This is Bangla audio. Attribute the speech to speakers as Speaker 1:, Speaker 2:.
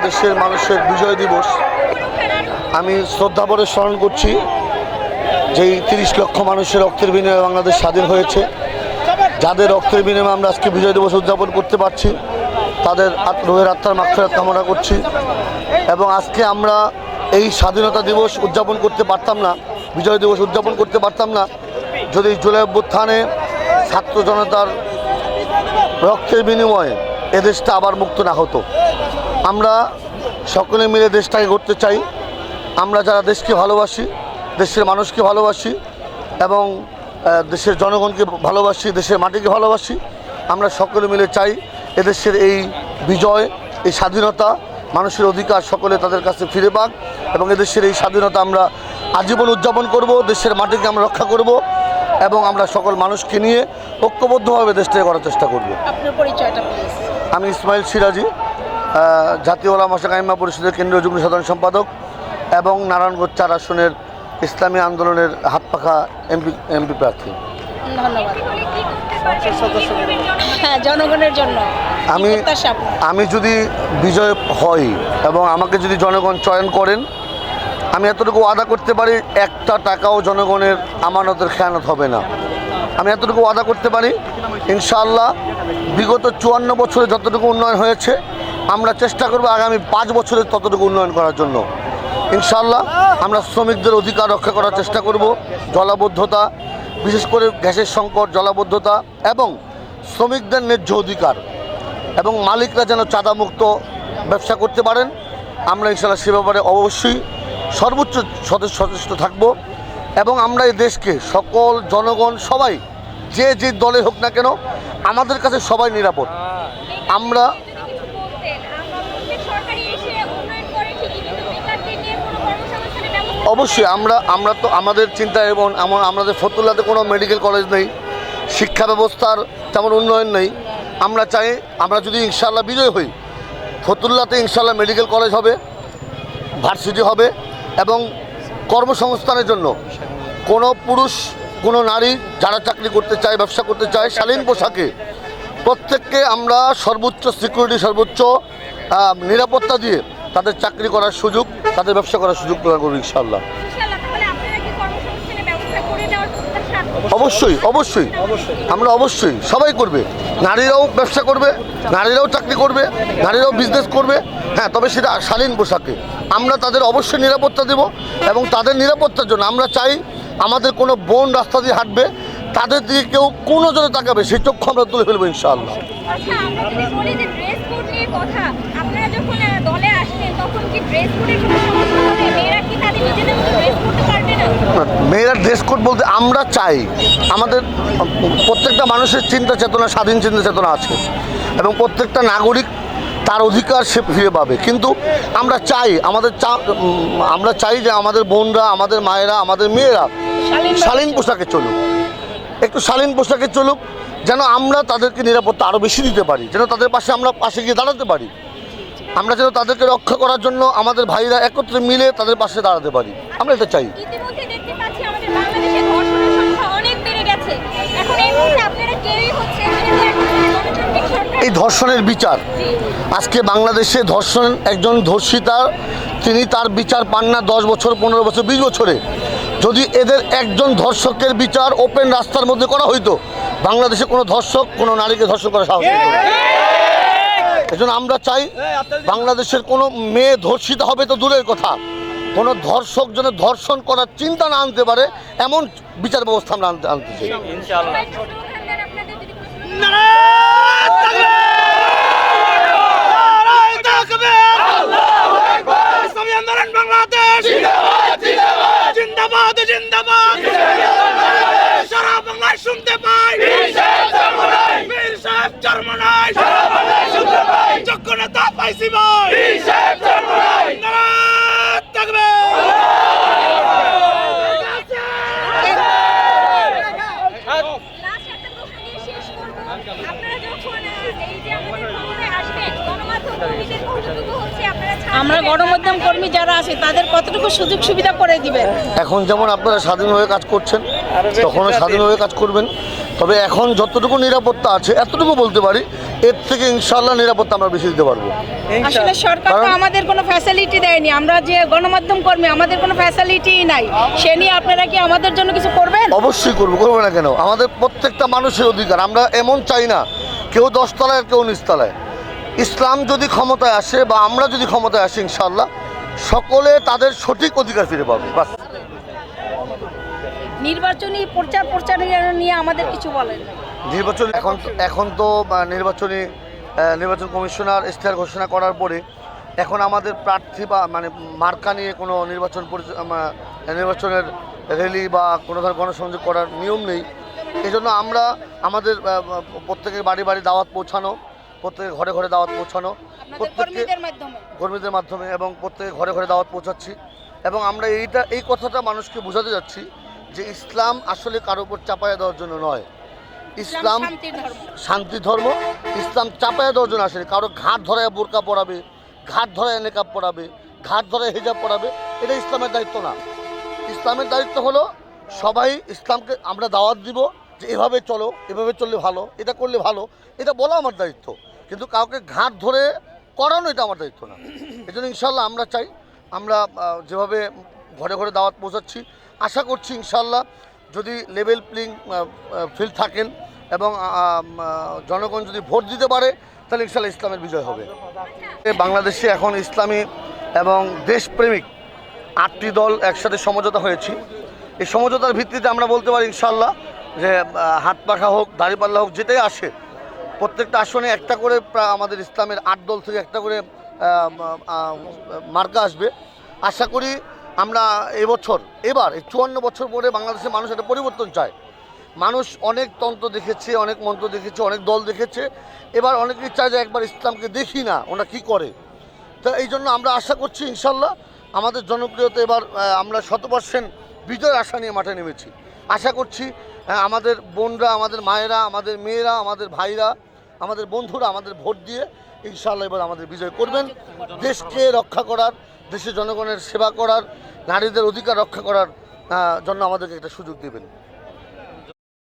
Speaker 1: বাংলাদেশের মানুষের বিজয় দিবস। আমি শ্রদ্ধাভরে স্মরণ করছি যেই 30 লক্ষ মানুষের রক্তের বিনিময়ে বাংলাদেশ স্বাধীন হয়েছে, যাদের রক্তের বিনিময়ে আমরা আজকে বিজয় দিবস উদযাপন করতে পারছি, তাদের রুহের আত্মার মাগফিরাত কামনা করছি। এবং আজকে আমরা এই স্বাধীনতা দিবস উদযাপন করতে পারতাম না, বিজয় দিবস উদযাপন করতে পারতাম না, যদি জুলাই অভ্যুত্থানে ছাত্র জনতার রক্তের বিনিময়ে এদেশটা আবার মুক্ত না হতো। আমরা সকলে মিলে দেশটাকে গড়তে চাই। আমরা যারা দেশকে ভালোবাসি, দেশের মানুষকে ভালোবাসি এবং দেশের জনগণকে ভালোবাসি, দেশের মাটিকে ভালোবাসি, আমরা সকলে মিলে চাই এদেশের এই বিজয়, এই স্বাধীনতা, মানুষের অধিকার সকলে তাদের কাছে ফিরে পাক এবং এদেশের এই স্বাধীনতা আমরা আজীবন উদযাপন করব, দেশের মাটিকে আমরা রক্ষা করব এবং আমরা সকল মানুষকে নিয়ে ঐক্যবদ্ধভাবে দেশটাকে করার চেষ্টা করব।
Speaker 2: আপনার পরিচয়টা প্লিজ।
Speaker 1: আমি ইসমাইল সিরাজি, জাতীয় ওলামা আইম্মা পরিষদের কেন্দ্রীয় যুগ্ম সাধারণ সম্পাদক এবং নারায়ণগঞ্জ 4 আসনের ইসলামী আন্দোলনের হাতপাখা এমপি প্রার্থী।
Speaker 2: ধন্যবাদ। হ্যাঁ, জনগণের জন্য আমি
Speaker 1: যদি বিজয় হই এবং আমাকে যদি জনগণ চয়ন করেন, আমি এতটুকু ওয়াদা করতে পারি, একটা টাকাও জনগণের আমানতের খেয়ানত হবে না। আমি এতটুকু ওয়াদা করতে পারি ইনশাআল্লাহ। বিগত 54 বছরে যতটুকু উন্নয়ন হয়েছে, আমরা চেষ্টা করব আগামী 5 বছরে ততটুকু উন্নয়ন করার জন্য। ইনশাআল্লাহ আমরা শ্রমিকদের অধিকার রক্ষা করার চেষ্টা করব। জলাবদ্ধতা, বিশেষ করে গ্যাসের সংকট, জলাবদ্ধতা এবং শ্রমিকদের ন্যায্য অধিকার এবং মালিকরা যেন চাঁদামুক্ত ব্যবসা করতে পারেন, আমরা ইনশাআল্লাহ সে ব্যাপারে অবশ্যই সর্বোচ্চ সচেষ্ট থাকব এবং আমরা এই দেশকে সকল জনগণ সবাই যে দলে হোক না কেন, আমাদের কাছে সবাই নিরাপদ। আমরা অবশ্যই আমরা তো আমাদের চিন্তা এবং আমাদের ফতুল্লাতে কোনো মেডিকেল কলেজ নেই, শিক্ষা ব্যবস্থার তেমন উন্নয়ন নেই। আমরা চাই আমরা যদি ইনশাআল্লাহ বিজয় হই, ফতুল্লাতে ইনশাআল্লাহ মেডিকেল কলেজ হবে, ভার্সিটি হবে এবং কর্মসংস্থানের জন্য কোনো পুরুষ কোনো নারী যারা চাকরি করতে চায়, ব্যবসা করতে চায়, শালীন পোশাকে প্রত্যেককে আমরা সর্বোচ্চ সিকিউরিটি, সর্বোচ্চ নিরাপত্তা দিয়ে তাদের চাকরি করার সুযোগ, তাদের ব্যবসা করার সুযোগ প্রদান করব ইনশাআল্লাহ। অবশ্যই অবশ্যই আমরা অবশ্যই সবাই করবে, নারীরাও ব্যবসা করবে, নারীরাও চাকরি করবে, নারীরাও বিজনেস করবে। হ্যাঁ, তবে সেটা শালীন পোশাকে। আমরা তাদের অবশ্যই নিরাপত্তা দেব এবং তাদের নিরাপত্তার জন্য আমরা চাই আমাদের কোনো বোন রাস্তা দিয়ে হাঁটবে, তাদের দিকে কেউ কোনো জনে তাকাবে সেই চক্ষু আমরা তুলে ফেলবো ইনশাআল্লাহ। মেয়েরা ড্রেস কোড বলতে আমরা চাই আমাদের প্রত্যেকটা মানুষের চিন্তা চেতনা, স্বাধীন চিন্তা চেতনা আছে এবং প্রত্যেকটা নাগরিক তার অধিকার সে ফিরে পাবে। কিন্তু আমরা চাই যে আমাদের বোনরা, আমাদের মায়েরা, আমাদের মেয়েরা শালীন পোশাকে চলুক, একটু শালীন পোশাকে চলুক, যেন আমরা তাদেরকে নিরাপত্তা আরও বেশি দিতে পারি, যেন তাদের পাশে আমরা পাশে গিয়ে দাঁড়াতে পারি, আমরা যেন তাদেরকে রক্ষা করার জন্য আমাদের ভাইরা একত্রে মিলে তাদের পাশে দাঁড়াতে পারি, আমরা এটা চাই। এই ধর্ষণের বিচার, আজকে বাংলাদেশে ধর্ষণ, একজন ধর্ষিতা তিনি তার বিচার পান না 10 বছর, 15 বছর, 20 বছরে। যদি এদের একজন ধর্ষকের বিচার ওপেন রাস্তার মধ্যে করা হইতো, বাংলাদেশে কোনো ধর্ষক কোনো নারীকে ধর্ষণ করা সাহস হতো না। এজন্য আমরা চাই বাংলাদেশের কোনো মেয়ে ধর্ষিত হবে তো দূরের কথা, কোনো ধর্ষক যেন ধর্ষণ করার চিন্তা না আনতে পারে এমন বিচার ব্যবস্থা আমরা আনতে চাই ইনশাআল্লাহ।
Speaker 3: শুনতে পাই যোগ্য নেতা পাইছি ভাই।
Speaker 2: আমরা গণমাধ্যম কর্মী যারা আছে তাদের কতটুকু সুযোগ সুবিধা করে দিবেন?
Speaker 1: এখন যেমন আপনারা স্বাধীনভাবে কাজ করছেন, তখনও স্বাধীনভাবে কাজ করবেন তবে এখন যতটুকু নিরাপত্তা আছে এতটুকু বলতে পারি, এর থেকে ইনশাল্লাহ নিরাপত্তা আমরা বেশি দিতে পারবো।
Speaker 2: আসলে সরকার তো
Speaker 1: কারণ-
Speaker 2: আমাদের কোনো ফ্যাসিলিটি দেয়নি, আমরা যে গণমাধ্যম কর্মী আমাদের কোনো ফ্যাসিলিটিই নাই, সে নিয়ে আপনারা কি আমাদের জন্য কিছু করবেন?
Speaker 1: অবশ্যই করবো না কেন? আমাদের প্রত্যেকটা মানুষের অধিকার, আমরা এমন চাই না কেউ 10 তলায় আর কেউ 19 তলায়। ইসলাম যদি ক্ষমতায় আসে বা আমরা যদি ক্ষমতায় আসি, ইনশাল্লাহ সকলে তাদের সঠিক অধিকার ফিরে পাবে। বাস।
Speaker 2: নির্বাচনী প্রচার নিয়ে আমাদের কিছু বলেন।
Speaker 1: নির্বাচন এখন তো নির্বাচন কমিশনার ইশতেহার ঘোষণা করার পরে এখন আমাদের প্রার্থী বা মানে মার্কা নিয়ে কোনো নির্বাচনের র্যালি বা কোনো ধরনের গণসংযোগ করার নিয়ম নেই। এই জন্য আমরা আমাদের প্রত্যেকের বাড়ি বাড়ি দাওয়াত পৌঁছানো, প্রত্যেকের ঘরে ঘরে দাওয়াত পৌঁছানো, প্রত্যেককে কর্মীদের মাধ্যমে এবং প্রত্যেকের ঘরে ঘরে দাওয়াত পৌঁছাচ্ছি। এবং আমরা এই কথাটা মানুষকে বোঝাতে যাচ্ছি যে ইসলাম আসলে কারোর উপর চাপায়া দেওয়ার জন্য নয়। ইসলাম শান্তি ধর্ম। ইসলাম চাপায়া দেওয়ার জন্য আসেনি। কারো ঘাট ধরায় বোরকা পরাবে, ঘাট ধরায় নেকাব পরাবে, ঘাট ধরায় হিজাব পরাবে, এটা ইসলামের দায়িত্ব না। ইসলামের দায়িত্ব হলো সবাই ইসলামকে আমরা দাওয়াত দিব যে এভাবে চলো, এভাবে চললে ভালো, এটা করলে ভালো, এটা বলা আমার দায়িত্ব। কিন্তু কাউকে ঘাট ধরে করানো এটা আমার দায়িত্ব না। এই জন্য ইনশাল্লাহ আমরা চাই, আমরা যেভাবে ঘরে ঘরে দাওয়াত পৌঁছাচ্ছি, আশা করছি ইনশাল্লাহ যদি লেভেল প্লেইং ফিল্ড থাকেন এবং জনগণ যদি ভোট দিতে পারে, তাহলে ইনশাল্লাহ ইসলামের বিজয় হবে। বাংলাদেশে এখন ইসলামী এবং দেশপ্রেমিক 8টি দল একসাথে সমঝোতা হয়েছি। এই সমঝোতার ভিত্তিতে আমরা বলতে পারি ইনশাল্লাহ যে হাত পাখা হোক, দাড়িপাল্লা হোক, যেটাই আসে প্রত্যেকটা আসনে একটা করে আমাদের ইসলামের 8 দল থেকে একটা করে মার্কা আসবে। আশা করি আমরা এবার এই 54 বছর পরে বাংলাদেশের মানুষ একটা পরিবর্তন চায়। মানুষ অনেক তন্ত্র দেখেছে, অনেক মন্ত্র দেখেছে, অনেক দল দেখেছে, এবার অনেকেই চায় যে একবার ইসলামকে দেখি না ওরা কী করে। তো এই জন্য আমরা আশা করছি ইনশাল্লাহ আমাদের জনপ্রিয়তা এবার আমরা 100% বিজয়ের আশা নিয়ে মাঠে নেমেছি। আশা করছি আমাদের বোনরা, আমাদের মায়েরা, আমাদের মেয়েরা, আমাদের ভাইরা, আমাদের বন্ধুরা আমাদের ভোট দিয়ে ইনশাল্লাহ এবার আমাদের বিজয় করবেন। দেশকে রক্ষা করার, দেশের জনগণের সেবা করার, নারীদের অধিকার রক্ষা করার জন্য আমাদেরকে একটা সুযোগ দেবেন।